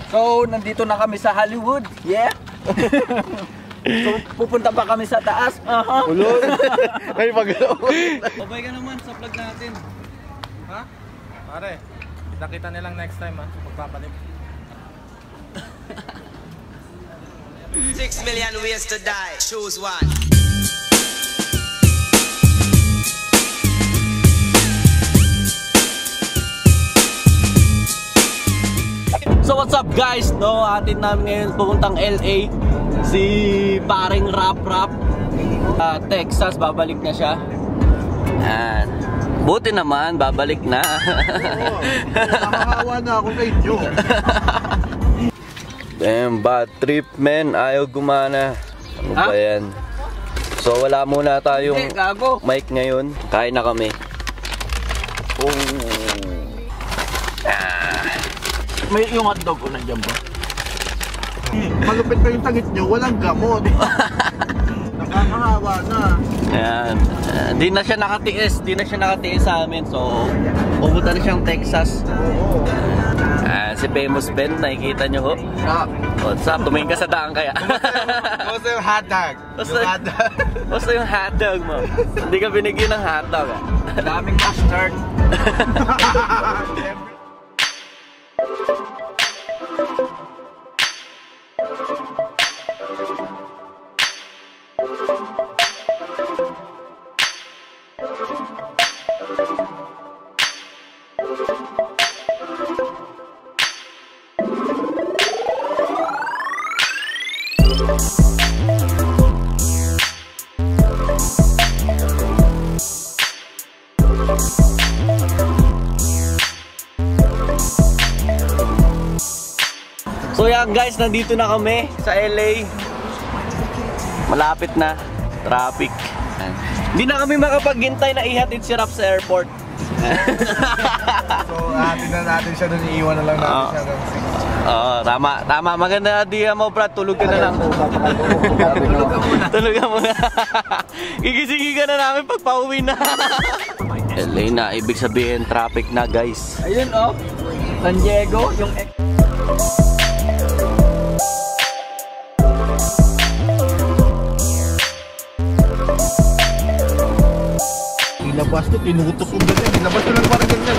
So, nandito na kami sa Hollywood. Yeah. So, pupunta pa kami sa taas. Ulol. Ay, pag-ano. Babay ka naman sa vlog natin. Ha? Pare, kita-kita nilang next time ha. Magpapalit. 6 million ways to die. Choose one. So what's up guys? No, atin namin ngayon pupuntang LA si paring Rap. Texas, babalik na siya. Yan. Buti naman, babalik na. Nakakawa na ako sa inyo. Damn, bad trip man. Ayaw gumana. Ano ba yan? So wala muna tayong mic ngayon. Kain na kami. May yung hotdog ko nandiyan ba? Malupit pa yung tangit nyo, walang gamot. Nakakahawa na. Ayan. Di na siya nakatiis. Di na siya nakatiis sa amin. So, pumunta na siyang Texas. Si Famous Ben, nakikita nyo ho. What's up? Tumingin ka sa daan kaya. Basta yung hotdog. Basta yung hotdog mo. Hindi ka binigyan ng hotdog. Daming mustard. So yan guys, nandito na kami sa LA. Malapit na. Traffic. Hindi na kami makapaghintay na ihatid si Rap sa airport. So, atin na natin siya doon. Iiwan na lang natin siya doon. Tama. Maganda idea mo, Brad. Tulog ka na lang. Tulog ka muna. Gigisingin ka na namin pag pauwi na. LA na, ibig sabihin traffic na guys. Ayun oh, San Diego, yung Ilabas to, tinutok ko ganyan. Ilabas ko lang parang ganyan.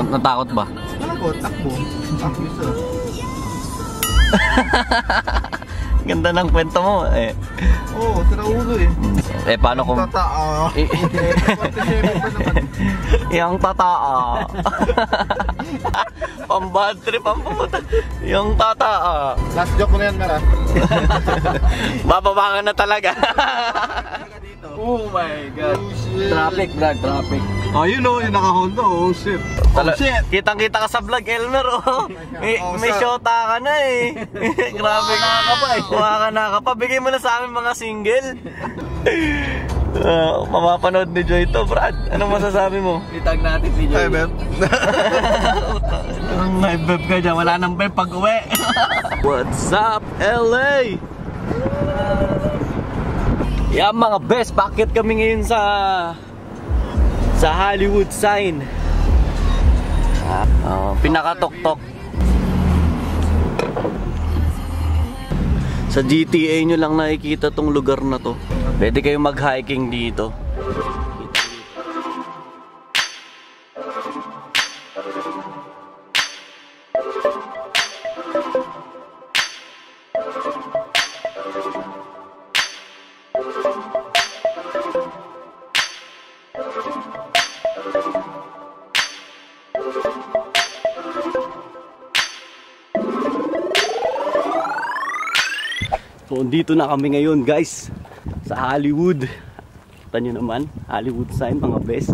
Natakot ba? Takot, takbo. Ganda ng kwento mo eh. Oo, sira ulo eh. Paano kung tataa? yung tataa. Pambad trip ang pumunta. Yung tataa. Last joke ko na yan, Mara. Bababa ka na talaga. Oh my God. Oh, shit. Traffic, Brad, traffic. Oh, you know, yung naka-Honda. Oh, shit. Oh, shit. Kitang-kita ka sa vlog, Elmer, oh. May shota ka na eh. Grabe ka pa eh. Kuha ka pa. Bigay mo na sa amin mga single. Mamapanood ni Joy to, Brad. Anong masasabi mo? Itag natin si Joy. Hi, Beb. May beb ka dyan. Wala nang beb pag uwi. What's up, LA? Yan mga best, bakit kami ngayon sa Hollywood sign. Pinakatok-tok. Sa GTA nyo lang nakikita tong lugar na to. Pwede kayong mag-hiking dito. So, dito na kami ngayon guys sa Hollywood. Kita nyo naman, Hollywood sign mga best.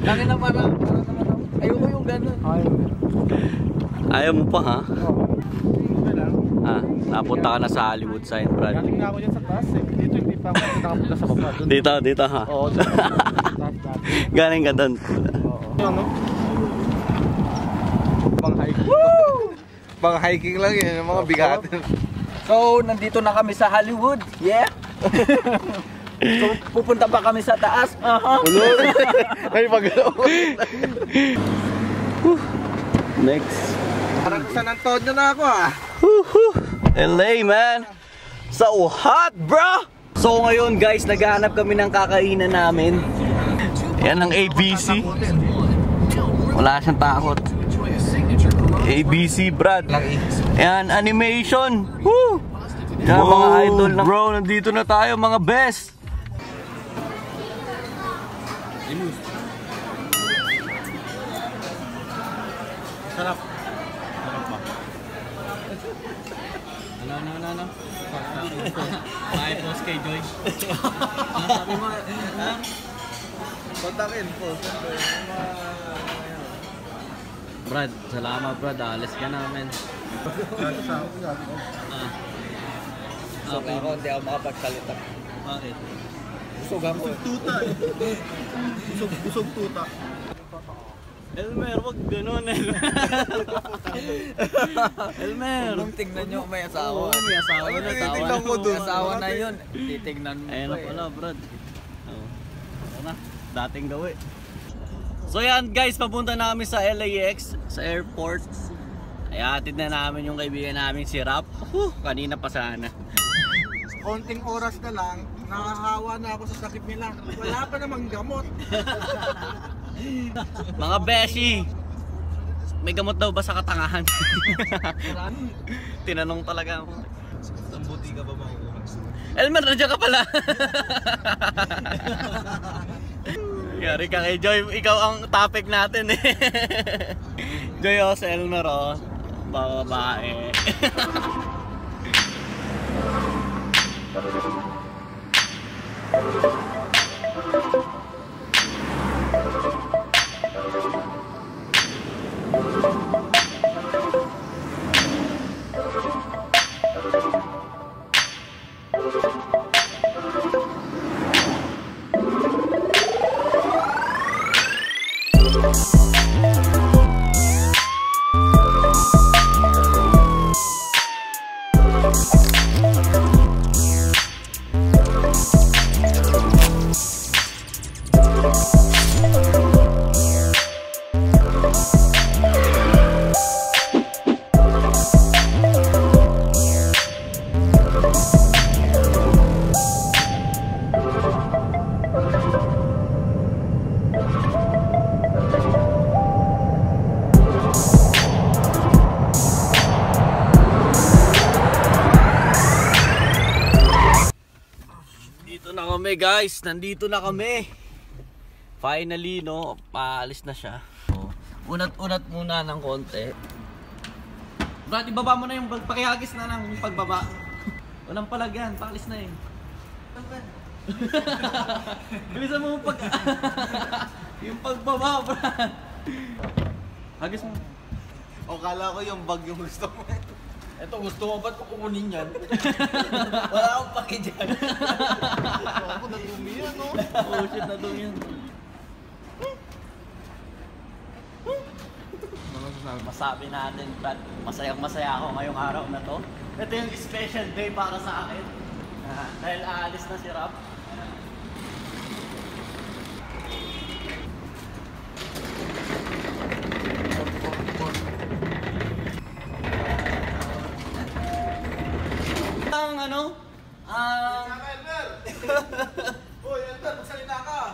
Laki na parang ayoko yung gano'n. Ayaw mo pa ha? Napunta ka na sa Hollywood sign, Brad. Galing na ako dyan sa taas eh. Dito hindi pa ako nakapunta sa baba. Dito ha? Oo. Galing ka doon. Ano? Pang hiking. Pang hiking lang yun, yung mga bigat. So, nandito na kami sa Hollywood. Yeah. So, pupunta pa kami sa taas. Ulol. Ay, Next. Parang San Antonio na ako ah. LA, man. So hot, bro! So ngayon guys, naghahanap kami ng kakainan namin. Yan ang ABC. Wala siyang takot. ABC, Brad. Yan, animation. Woo! Yan, mga idol ng bro, nandito na tayo, mga best. Sarap. Sarap ba? Ano? Bye, post kay Joy. Sabi mo, Kontakin po. Brad, salamat Brad, alis ka namin. Okay, ako hindi ako makapagsalita. Bakit? Busog ako. Busog tuta. Elmer, wag ganun Elmer. Kung tignan nyo may asawa. Oo, may asawa Ano na. tinitignan mo dun? May asawa na yun. Titignan mo. Ayun na pala, Brad. Oo. Ano na, dating gawi. So yan guys, papunta na kami sa LAX, sa airport. Ay hatid na namin yung kaibigan namin si Rap. Kanina pa sana. Konting oras na lang, nakahawa na ako sa sakit nila. Wala pa namang gamot. Mga beshi, may gamot daw ba sa katangahan? Tinanong talaga ako. Ang buti ka ba makukuha? Elmer, nandiyan ka pala. Yari ka kay Joy, ikaw ang topic natin eh. Joy o, sa Elmer o. Babae. Guys, nandito na kami. Finally, no, paalis na siya. Unat-unat muna ng konti. Brad, ibaba mo na yung pakihagis na ng pagbaba. Walang palagyan, paalis na yun. Bilisan mo yung yung pagbaba, Brad. Hagis mo. O kala ko yung bag yung gusto mo. Ito, gusto mo ba't kukunin yan? Wala akong paki dyan. Ako nadumi yan, no? Oh shit, nadumi yan. Masabi natin, Brad, masayang-masaya ako ngayong araw na to. Ito yung special day para sa akin. Dahil aalis na si Rap.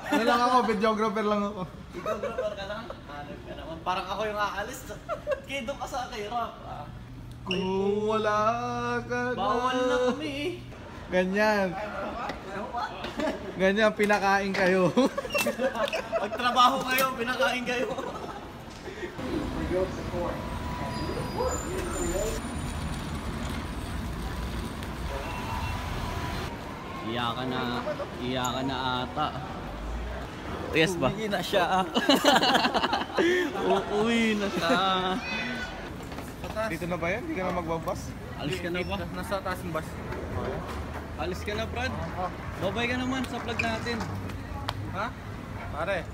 Ano lang ako, videographer lang ako. Videographer ka lang? Hanip ka naman. Parang ako yung aalis. Kaya doon ka sa kay Rap. Kung wala ka na. Bawal na kami eh. Ganyan. Ganyan, pinakain kayo. Pagtrabaho kayo, pinakain kayo. Iyakan na ata. Yes ba? Uwi na siya. Uuwi na siya. Dito na ba yan? Hindi ka na magbabas? Alis ka na ba? Nasa taas ng bus. Alis ka na, Brad. Babay ka naman sa vlog natin. Ha? Pare,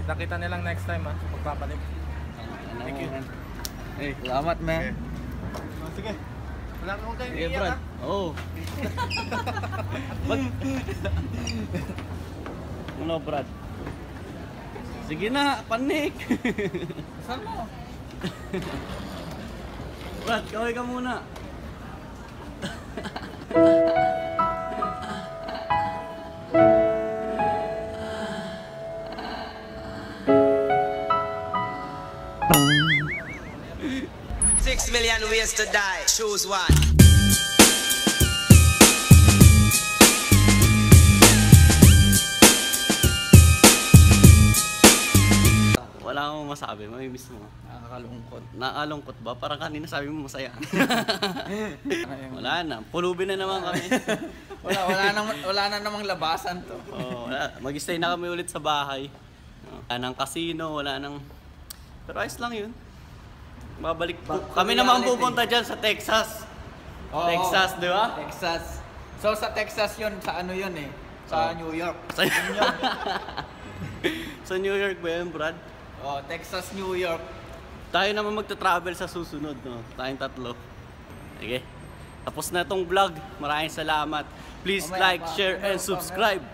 kita-kita nilang next time ha. Pagpapalit. Thank you. Salamat, man. Sige. Wala kang tayo Sige, Brad. Oo. Ano, Brad? Sige na, panik. Saan mo? Brad, kaway ka muna. $6 million ways to die. Choose one. Wala akong masabi, mamimiss mo. Nakakalungkot. Nakakalungkot ba? Parang kanina sabi mo masaya. Wala na, pulubin na naman kami. Wala na namang labasan to. Oh, wala. Mag-stay na kami ulit sa bahay. Wala nang casino, wala nang... Pero ayos lang yun. Babalik po. Kami naman pupunta dyan sa Texas. Oo. Texas, di ba? Texas. So sa Texas yun, sa ano yun eh? Sa New York. Sa, sa New York ba yun, Brad? Oh, Texas, New York. Tayo naman magta-travel sa susunod, no? Tayong tatlo. Sige. Tapos na tong vlog. Maraming salamat. Please Mamaya like, pa. share, and subscribe.